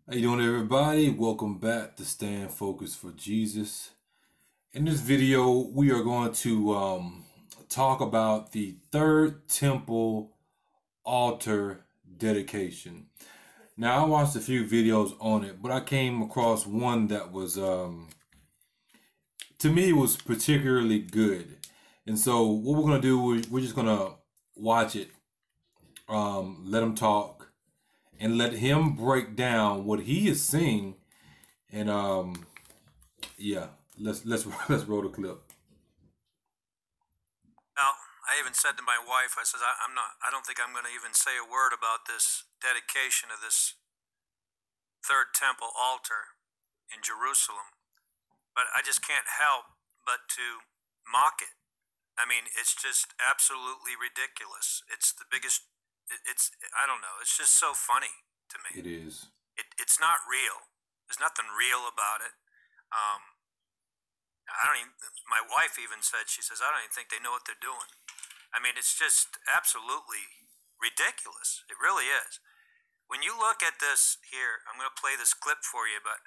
How you doing, everybody? Welcome back to Stand Focused for Jesus. In this video, we are going to talk about the third temple altar dedication. Now, I watched a few videos on it, but I came across one that was, to me, was particularly good. And so what we're going to do, we're just going to watch it, let him talk, and let him break down what he is seeing. And yeah, let's roll the clip. Now, I even said to my wife, I said, I don't think I'm going to even say a word about this dedication of this third temple altar in Jerusalem, but I just can't help but to mock it. I mean, it's just absolutely ridiculous. It's the biggest. I don't know. It's just so funny to me. It is. It's not real. There's nothing real about it. I don't even. My wife even said, she says, I don't even think they know what they're doing. I mean, it's just absolutely ridiculous. It really is. When you look at this here, I'm going to play this clip for you, but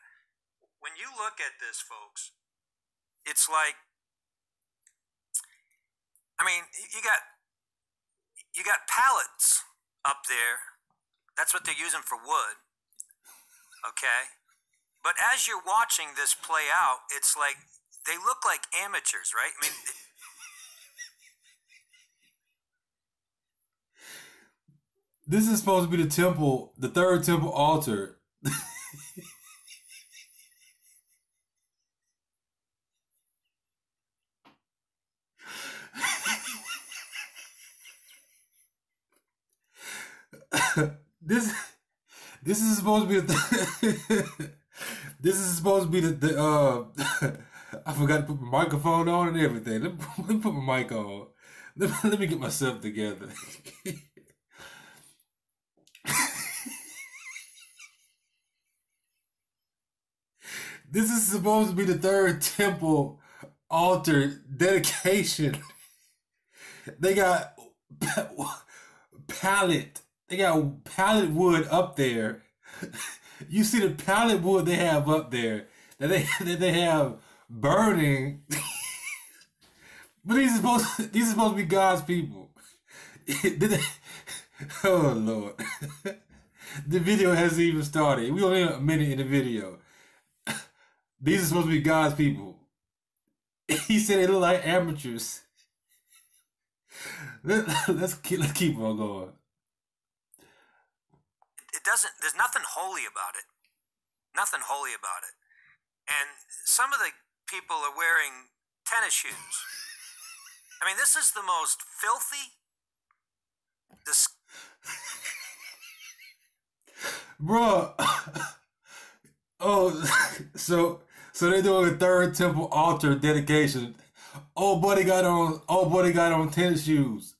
when you look at this, folks, it's like, I mean, you got pallets up there. That's what they're using for wood. Okay? But as you're watching this play out, it's like they look like amateurs, right? I mean, this is supposed to be the temple, the third temple altar. This is supposed to be this is supposed to be the I forgot to put my microphone on and everything. Let me put my mic on. Let me get myself together. This is supposed to be the third temple altar dedication. They got pallet. They got pallet wood up there. You see the pallet wood they have up there that they have burning. But these are supposed to be God's people. Oh Lord. The video hasn't even started. We only a minute in the video. These are supposed to be God's people. He said they look like amateurs. Let's keep on going. there's nothing holy about it. Nothing holy about it. And some of the people are wearing tennis shoes. I mean, this is the most filthy, Bruh. Oh, so they're doing a third temple altar dedication. Old buddy got on tennis shoes.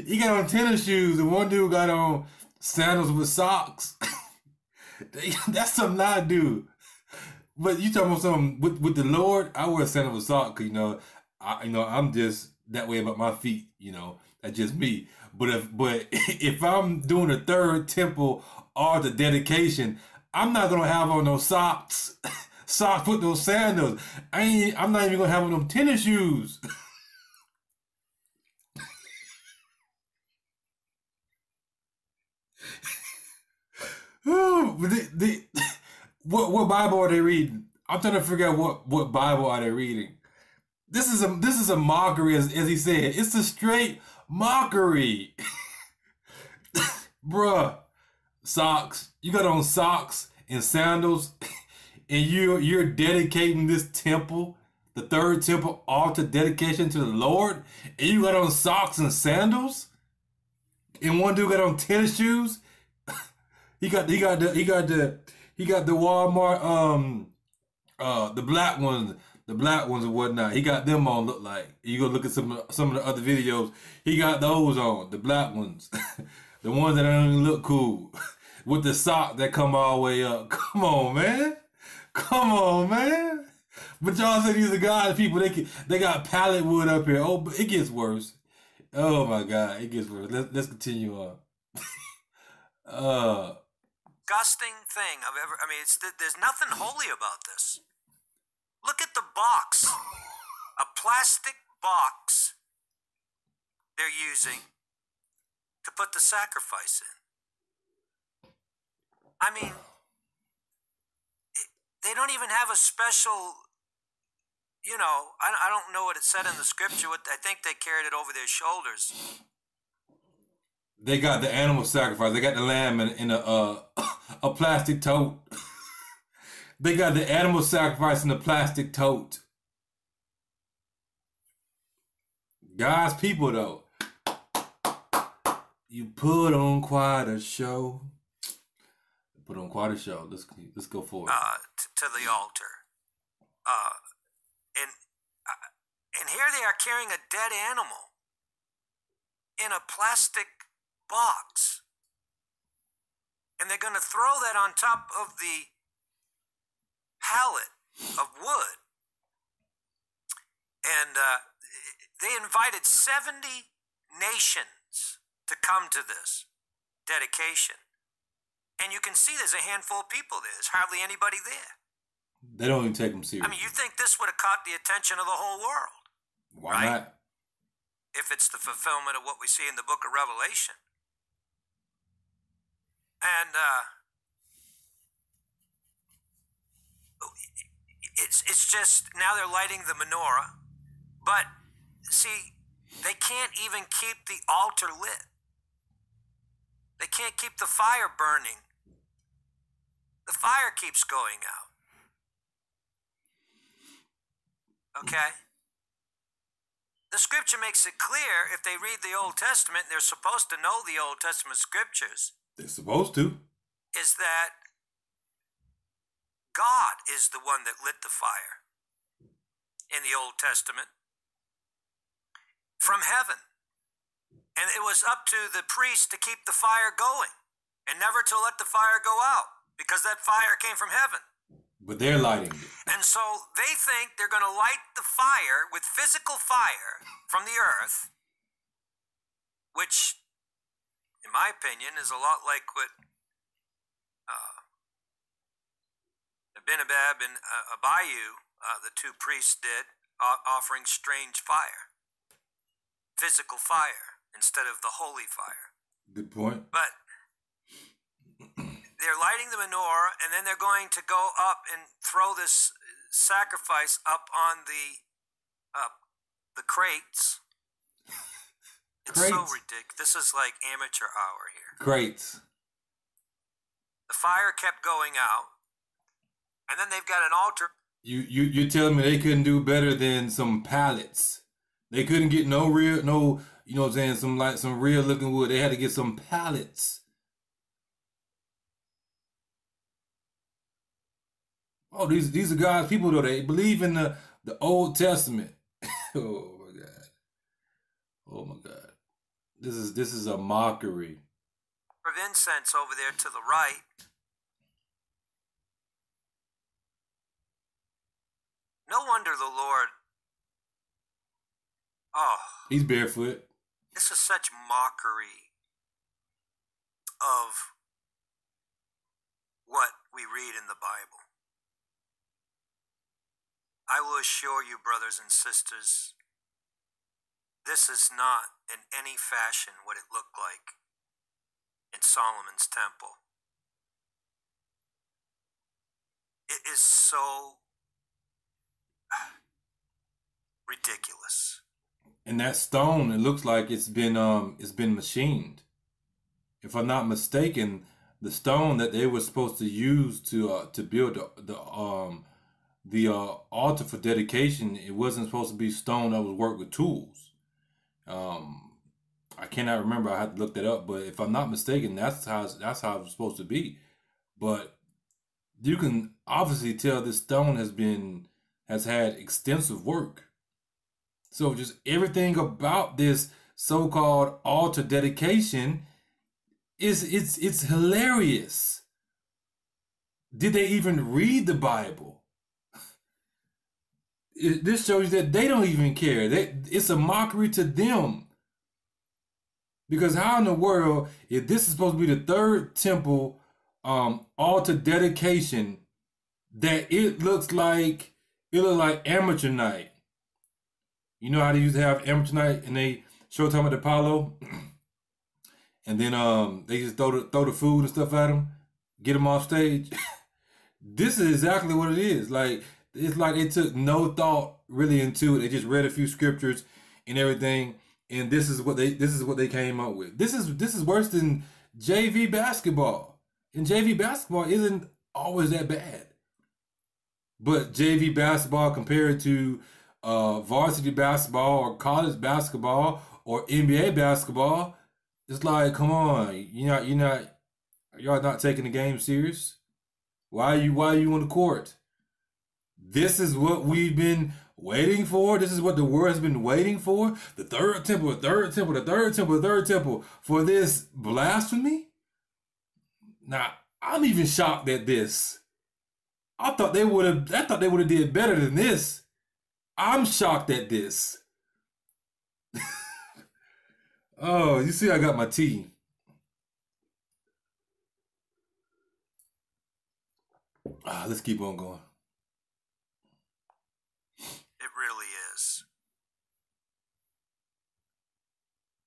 He got on tennis shoes, and one dude got on sandals with socks. That's something I do. But you talking about something with the Lord? I wear sandals with socks, cause I'm just that way about my feet. That's just me. But if I'm doing a third temple altar dedication, I'm not gonna have on no socks. Socks with those sandals. I'm not even gonna have on them tennis shoes. What Bible are they reading? I'm trying to figure out what Bible are they reading. This is a mockery, as he said. It's a straight mockery. Bruh, socks. You got on socks and sandals, and you're dedicating this temple, the third temple altar dedication to the Lord, and you got on socks and sandals, and one dude got on tennis shoes. He got the Walmart the black ones and whatnot. He got them on. Look like you go look at some of the other videos. He got those on, the black ones, the ones that don't even look cool, with the sock that come all the way up. Come on, man. Come on, man. But y'all say these are God's people. They got pallet wood up here. Oh, but it gets worse. Oh my God, it gets worse. Let's continue on. disgusting thing I've ever. I mean, there's nothing holy about this. Look at the box, a plastic box they're using to put the sacrifice in. I mean, they don't even have a special, you know, I don't know what it said in the scripture. I think they carried it over their shoulders. They got the animal sacrifice. They got the lamb in a plastic tote. They got the animal sacrifice in a plastic tote. God's people, though, you put on quite a show. Put on quite a show. Let's go for it. To the altar. And here they are carrying a dead animal in a plastic box. And they're going to throw that on top of the pallet of wood. And they invited 70 nations to come to this dedication. And you can see there's a handful of people there. There's hardly anybody there. They don't even take them seriously. I mean, you think this would have caught the attention of the whole world. Why right? not? If it's the fulfillment of what we see in the book of Revelation. And it's just, now they're lighting the menorah. But, see, they can't even keep the altar lit. They can't keep the fire burning. The fire keeps going out. Okay? The scripture makes it clear, if they read the Old Testament, they're supposed to know the Old Testament scriptures. They're supposed to. Is that God is the one that lit the fire in the Old Testament from heaven. And it was up to the priest to keep the fire going and never to let the fire go out because that fire came from heaven. But they're lighting it. And so they think they're going to light the fire with physical fire from the earth, which, in my opinion, is a lot like what Abinadab and Abihu, the two priests, did, offering strange fire, physical fire, instead of the holy fire. Good point. But they're lighting the menorah, and then they're going to go up and throw this sacrifice up on the crates. It's so ridiculous. This is like amateur hour here. Crates. The fire kept going out, and then they've got an altar. You're telling me they couldn't do better than some pallets? They couldn't get you know what I'm saying, some real looking wood. They had to get some pallets. Oh, these are God's people, though. They believe in the Old Testament. Oh my God. Oh my God. This is a mockery. Of incense over there to the right. No wonder the Lord. Oh. He's barefoot. This is such mockery of what we read in the Bible. I will assure you, brothers and sisters, this is not in any fashion what it looked like in Solomon's temple. It is so ridiculous. And that stone, it looks like it's been machined. If I'm not mistaken, the stone that they were supposed to use to build the altar for dedication, it wasn't supposed to be stone that was worked with tools. I cannot remember. I have to look that up. But if I'm not mistaken, that's how it was supposed to be. But you can obviously tell this stone has had extensive work. So just everything about this so-called altar dedication it's hilarious. Did they even read the Bible? This shows you that they don't even care. It's a mockery to them. Because how in the world, if this is supposed to be the third temple altar dedication that it looks like amateur night. You know how they used to have amateur night and they show time at the Apollo, and then they just throw the food and stuff at them, get them off stage. This is exactly what it is. Like it's like they took no thought really into it. They just read a few scriptures and everything, and this is what they came up with. This is worse than JV basketball, and JV basketball isn't always that bad. But JV basketball compared to varsity basketball or college basketball or NBA basketball, it's like, come on, y'all not taking the game serious. Why are you on the court? This is what we've been waiting for. This is what the world has been waiting for. The third temple, the third temple, the third temple, the third temple for this blasphemy. Now, I'm even shocked at this. I thought they would have did better than this. I'm shocked at this. Oh, you see I got my tea. Let's keep on going. It really is.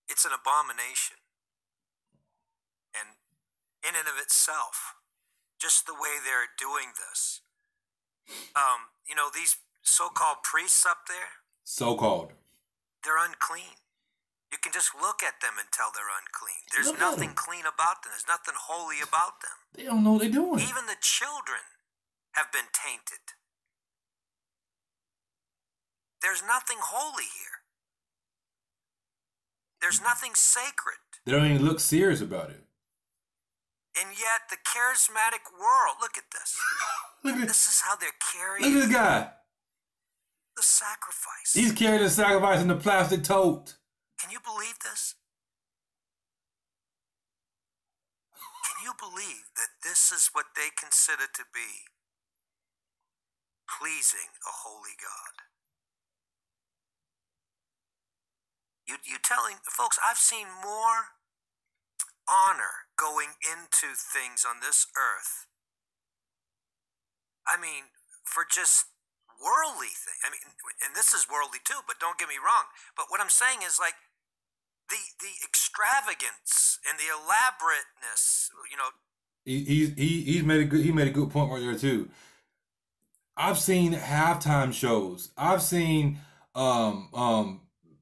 It's an abomination. And in and of itself, just the way they're doing this. These so-called priests up there. So-called. They're unclean. You can just look at them and tell they're unclean. There's nothing clean about them. There's nothing holy about them. They don't know what they're doing. Even the children have been tainted. There's nothing holy here. There's nothing sacred. They don't even look serious about it. And yet the charismatic world, look at this. This is how they're carrying. Look at this guy. The sacrifice. He's carrying the sacrifice in the plastic tote. Can you believe this? Can you believe that this is what they consider to be pleasing a holy God? You telling folks, I've seen more honor going into things on this earth. I mean, for just worldly things. I mean, and this is worldly too, but don't get me wrong. But what I'm saying is like the extravagance and the elaborateness, He made a good point right there too. I've seen halftime shows. I've seen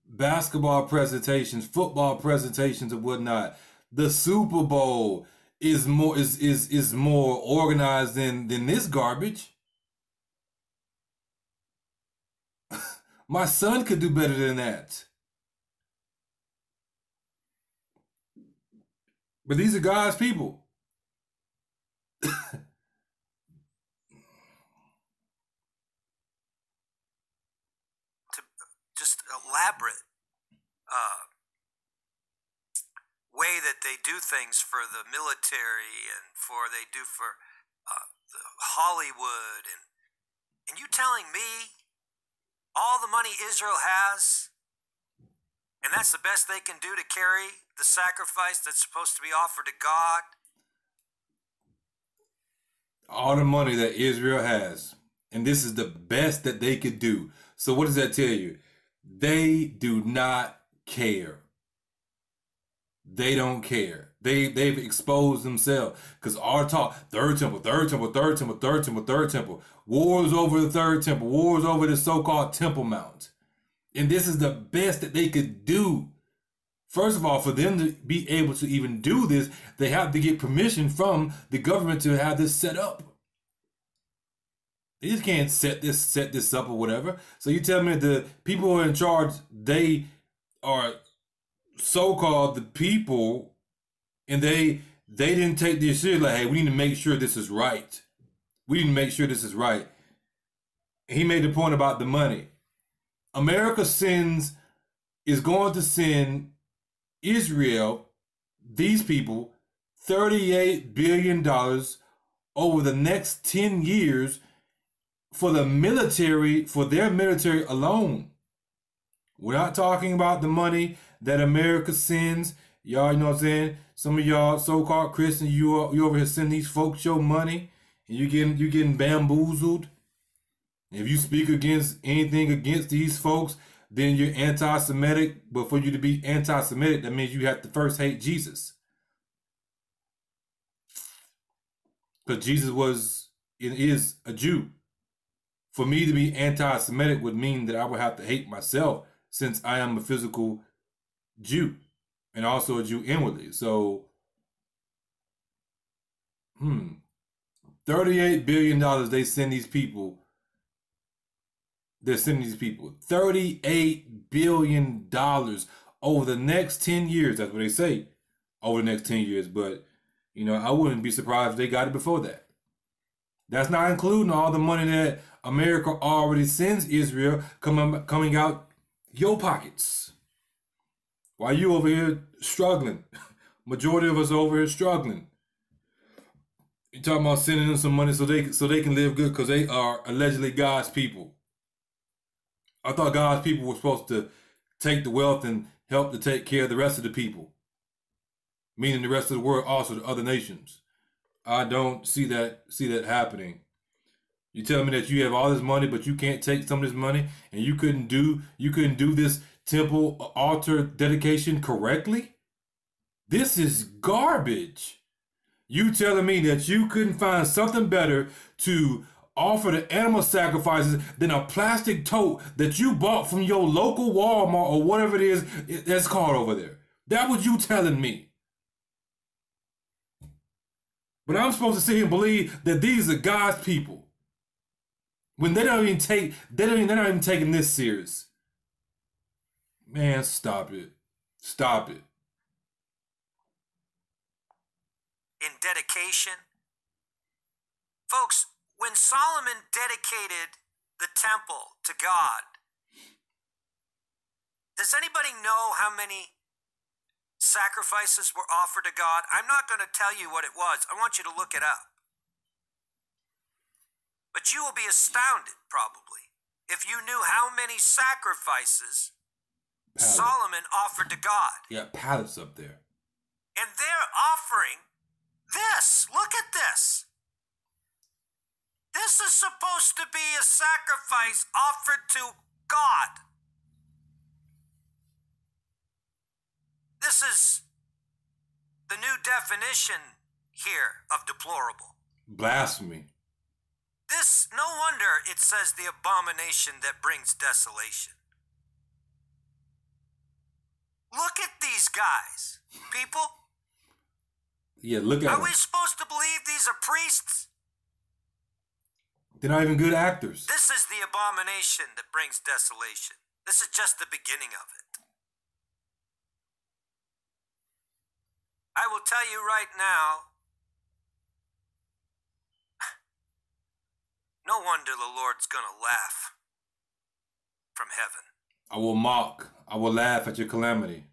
basketball presentations, football presentations, and whatnot. The Super Bowl is more organized than this garbage. My son could do better than that. But these are God's people. Just elaborate way that they do things for the military and they do for the Hollywood, and you telling me all the money Israel has, and that's the best they can do to carry the sacrifice that's supposed to be offered to God? All the money that Israel has, and this is the best that they could do. So what does that tell you? They do not care. They don't care. They've exposed themselves because our talk, third temple, third temple, third temple, third temple, third temple, wars over the third temple, wars over the so-called Temple Mount, and this is the best that they could do. First of all, for them to be able to even do this, they have to get permission from the government to have this set up. They just can't set this up or whatever. So you tell me the people who are in charge, they are so-called the people, and they didn't take this serious. Like, hey, we need to make sure this is right. We need to make sure this is right. He made the point about the money. America is going to send Israel, these people, $38 billion over the next 10 years for the military, for their military alone. We're not talking about the money that America sends Y'all, you know what I'm saying? Some of y'all so-called Christians, you over here sending these folks your money, and you getting bamboozled. If you speak against anything against these folks, then you're anti-Semitic. But for you to be anti-Semitic, that means you have to first hate Jesus, because Jesus was and is a Jew. For me to be anti-Semitic would mean that I would have to hate myself, since I am a physical Jew and also a Jew inwardly. So, $38 billion they send these people. They're sending these people $38 billion over the next 10 years. That's what they say, over the next 10 years. But, I wouldn't be surprised if they got it before that. That's not including all the money that America already sends Israel coming out your pockets. While you over here struggling. Majority of us over here struggling. You talking about sending them some money so they can live good because they are allegedly God's people. I thought God's people were supposed to take the wealth and help to take care of the rest of the people, meaning the rest of the world, also the other nations. I don't see that happening. You tell me that you have all this money, but you can't take some of this money, and you couldn't do this temple altar dedication correctly? This is garbage. You telling me that you couldn't find something better to offer the animal sacrifices than a plastic tote that you bought from your local Walmart or whatever it is that's called over there? That what you telling me? But I'm supposed to sit here and believe that these are God's people when they're not even taking this serious. Man, stop it. Stop it. In dedication, folks, when Solomon dedicated the temple to God, does anybody know how many sacrifices were offered to God? I'm not going to tell you what it was. I want you to look it up. But you will be astounded, probably, if you knew how many sacrifices Solomon offered to God. Yeah, pallets up there. And they're offering this. Look at this. This is supposed to be a sacrifice offered to God. This is the new definition here of deplorable. Blasphemy. This, no wonder it says the abomination that brings desolation. Look at these guys, people. Yeah, look at them. Are we supposed to believe these are priests? They're not even good actors. This is the abomination that brings desolation. This is just the beginning of it. I will tell you right now, no wonder the Lord's going to laugh from heaven. I will mock. I will laugh at your calamity.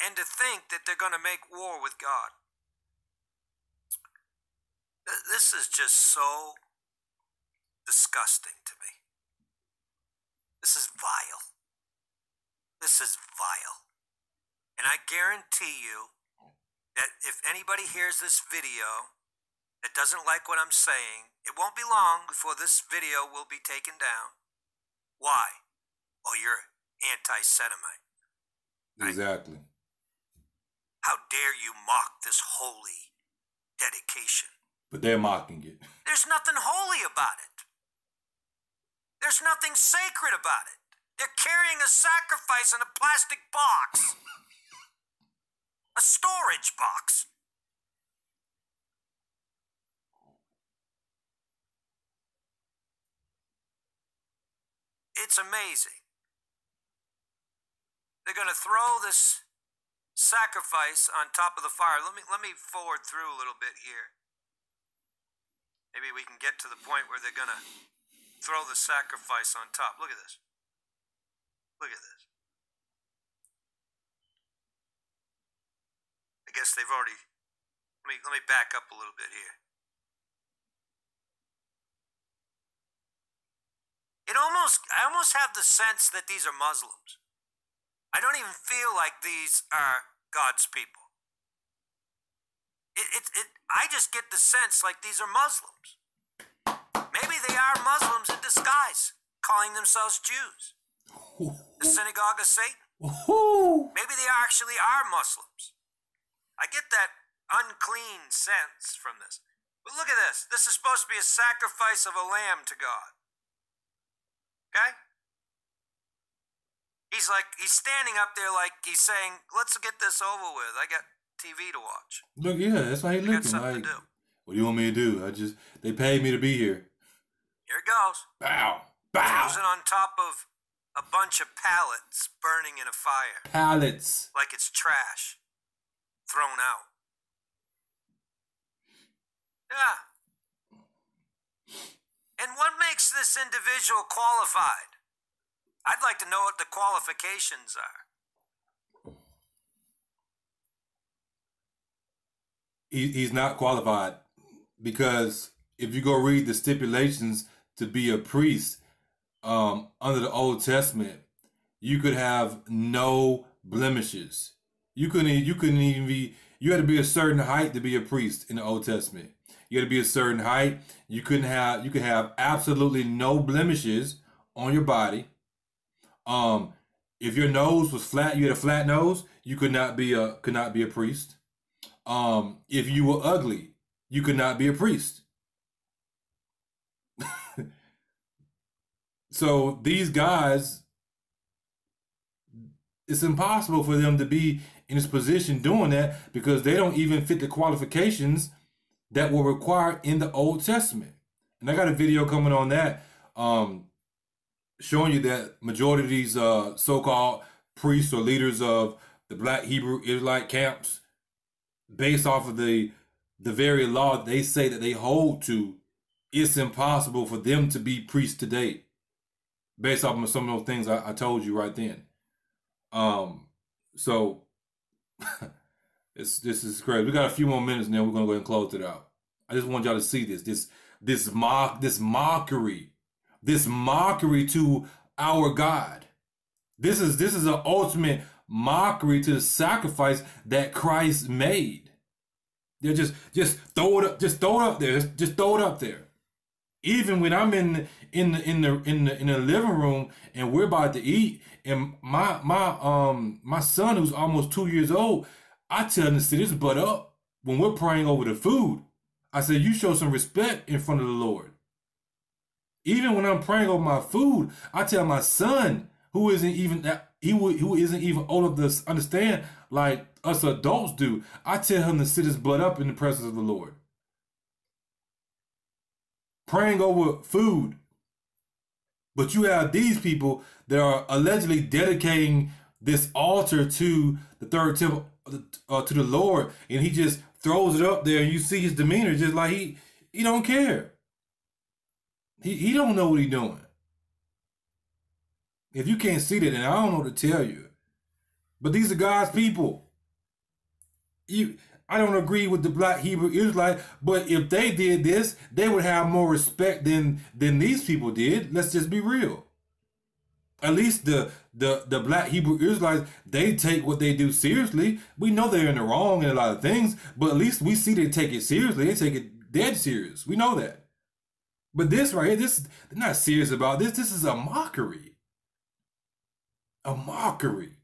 And to think that they're going to make war with God. This is just so disgusting to me. This is vile. This is vile. And I guarantee you that if anybody hears this video that doesn't like what I'm saying, it won't be long before this video will be taken down. Why? Oh, you're anti-Semite. Right? Exactly. How dare you mock this holy dedication? But they're mocking it. There's nothing holy about it. There's nothing sacred about it. They're carrying a sacrifice in a plastic box. A storage box. It's amazing. They're going to throw this sacrifice on top of the fire. Let me forward through a little bit here. Maybe we can get to the point where they're going to throw the sacrifice on top. Look at this. Look at this. I guess they've already... Let me back up a little bit here. I almost have the sense that these are Muslims. I don't even feel like these are God's people. I just get the sense like these are Muslims. Maybe they are Muslims in disguise, calling themselves Jews. The synagogue of Satan. Maybe they actually are Muslims. I get that unclean sense from this. But look at this. This is supposed to be a sacrifice of a lamb to God. Okay? He's standing up there like he's saying, let's get this over with. I got TV to watch. Look, yeah, that's why he looking. I got something like, to do. What do you want me to do? They paid me to be here. Here it goes. Bow. Bow. Frozen on top of a bunch of pallets burning in a fire. Pallets. Like it's trash. Thrown out. Yeah. And what makes this individual qualified? I'd like to know what the qualifications are. He's not qualified, because if you go read the stipulations to be a priest under the Old Testament, you could have no blemishes. You couldn't even be. You had to be a certain height to be a priest in the Old Testament. You had to be a certain height. You could have absolutely no blemishes on your body. If your nose was flat, you had a flat nose, you could not be a priest. If you were ugly, you could not be a priest. So these guys, it's impossible for them to be in this position doing that, because they don't even fit the qualifications that were required in the Old Testament. And I got a video coming on that, showing you that majority of these so-called priests or leaders of the Black Hebrew Israelite camps, based off of the very law they say that they hold to, it's impossible for them to be priests today, based off of some of those things I told you right then. So this is great. We got a few more minutes, and then we're gonna go ahead and close it out. I just want y'all to see this mockery to our God. This is an ultimate mockery to the sacrifice that Christ made. They're just throw it up, there, just throw it up there. Even when I'm in the living room and we're about to eat, and my son, who's almost 2 years old, I tell him to sit his butt up when we're praying over the food. I said, you show some respect in front of the Lord. Even when I'm praying over my food, I tell my son, who isn't even old enough to understand like us adults do, I tell him to sit his butt up in the presence of the Lord. Praying over food. But you have these people that are allegedly dedicating this altar to the third temple, to the Lord, and he just throws it up there, and you see his demeanor just like he don't care. He don't know what he's doing. If you can't see that, then I don't know what to tell you. But these are God's people. I don't agree with the Black Hebrew Israelite, but if they did this, they would have more respect than these people did. Let's just be real. At least the Black Hebrew Israelites, they take what they do seriously. We know they're in the wrong in a lot of things, but at least we see they take it seriously. They take it dead serious. We know that. But this right here, they're not serious about this. This is a mockery. A mockery.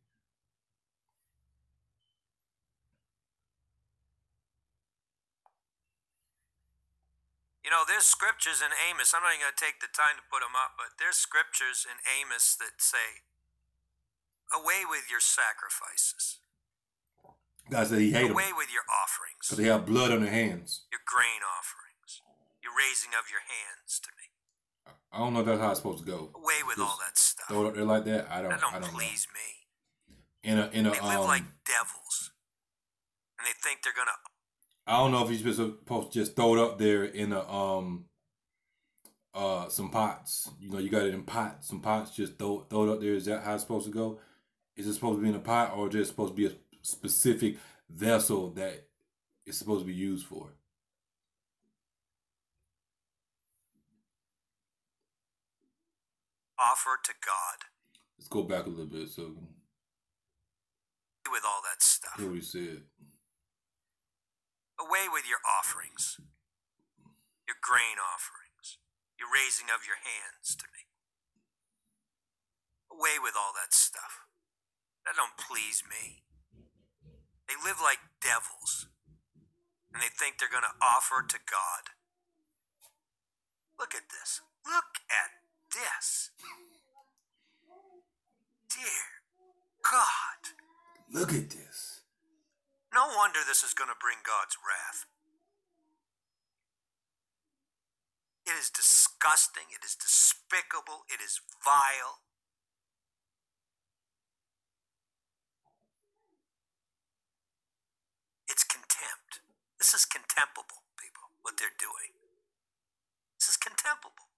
You know, there's scriptures in Amos. I'm not even going to take the time to put them up, but there's scriptures in Amos that say, away with your sacrifices. God said he hated them. Away with your offerings. Because they have blood on their hands. Your grain offerings. Your raising of your hands to me. I don't know if that's how it's supposed to go. Away with all that stuff. Throw it up there like that? I don't please know. Me. They live like devils. And they think they're going to... I don't know if you're supposed to just throw it up there in some pots. You know, you got it in pots. Some pots, just throw it up there. Is that how it's supposed to go? Is it supposed to be in a pot, or just supposed to be a specific vessel that it's supposed to be used for? Offer to God. Let's go back a little bit. So with all that stuff. Hear what he said. Away with your offerings, your grain offerings, your raising of your hands to me. Away with all that stuff. That don't please me. They live like devils, and they think they're going to offer to God. Look at this. Look at this. Dear God. Look at this. No wonder this is going to bring God's wrath. It is disgusting. It is despicable. It is vile. It's contempt. This is contemptible, people, what they're doing. This is contemptible.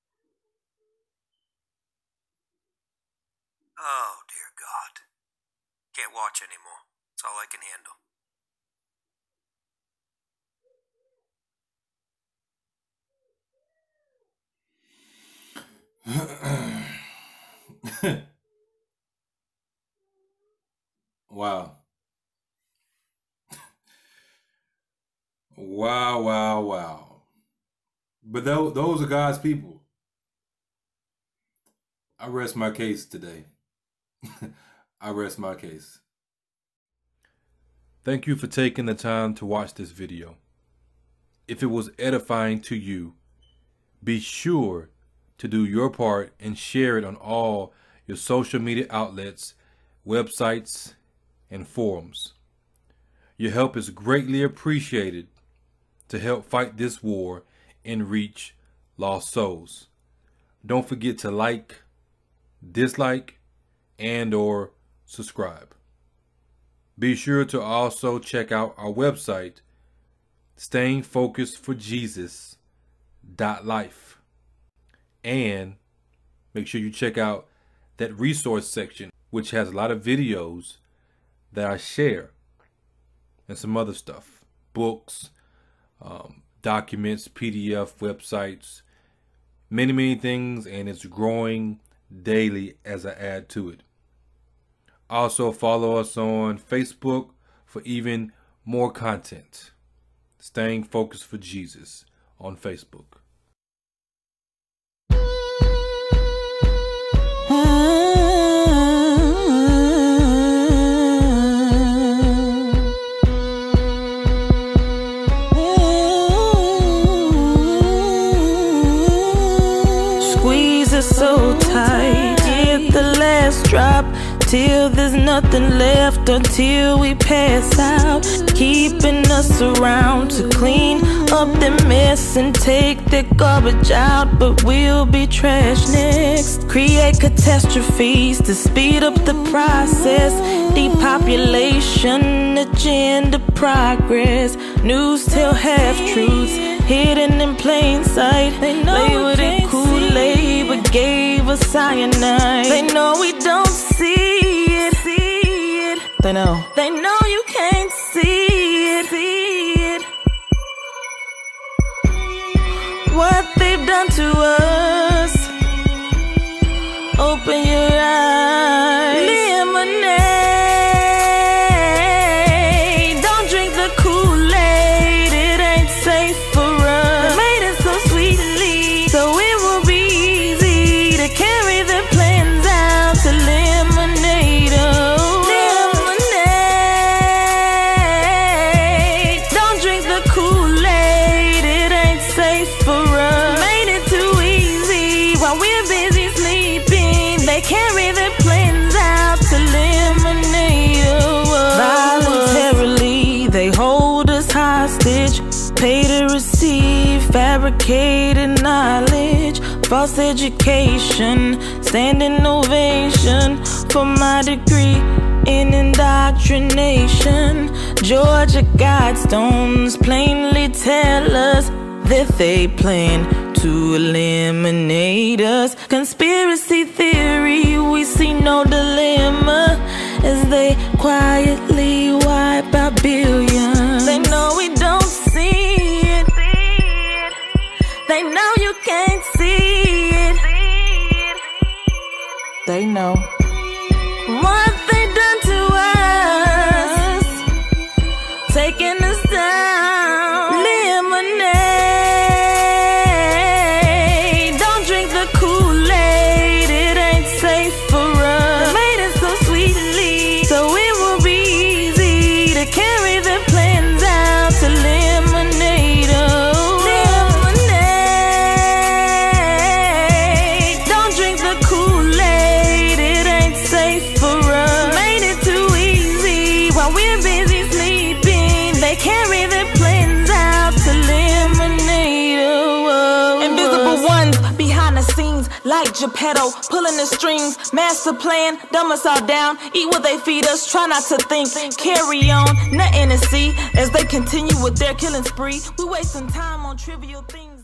Oh, dear God. Can't watch anymore. That's all I can handle. Wow. Wow, wow, wow. But those are God's people. I rest my case today. I rest my case. Thank you for taking the time to watch this video. If it was edifying to you, be sure to do your part and share it on all your social media outlets, websites, and forums. Your help is greatly appreciated to help fight this war and reach lost souls. Don't forget to like, dislike, and/or subscribe. Be sure to also check out our website, stayingfocusedforjesus.life. And make sure you check out that resource section, which has a lot of videos that I share and some other stuff, books, documents, PDF, websites, many things, and it's growing daily as I add to it. Also follow us on Facebook for even more content. Staying Focused for Jesus on Facebook. Squeeze it so tight, get the last drop till there's nothing left, until we pass out, keeping us around to clean up the mess and take the garbage out, but we'll be trash next. Create catastrophes to speed up the process, depopulation, agenda progress, news tell half-truths, hidden in plain sight. They play with it Kool-Aid but gave us cyanide. They know we don't see it. They know you can't see it. What they've done to us. Open your eyes. Lemonade. Don't drink the Kool-Aid. It ain't safe for us. They made it so sweetly, so it will be easy to carry their plans out to lemonade. Lemonade. Don't drink the Kool-Aid. It ain't safe for us. Made it too easy while we're busy sleeping. They carry their plans out to lemonade. Voluntarily, they hold us hostage, pay to receive fabricated knowledge, false education, standing ovation for my degree in indoctrination. Georgia Guidestones plainly tell us that they plan to eliminate us. Conspiracy theory, we see no dilemma as they quietly wipe out billions. They know we don't see it. They know you can't see it. They know what they done to us. while we're busy sleeping, they carry their plans out to eliminate us. Invisible ones behind the scenes, like Geppetto, pulling the strings. Master plan, dumb us all down, eat what they feed us, try not to think. Carry on, nothing to see, as they continue with their killing spree. We wasting time on trivial things.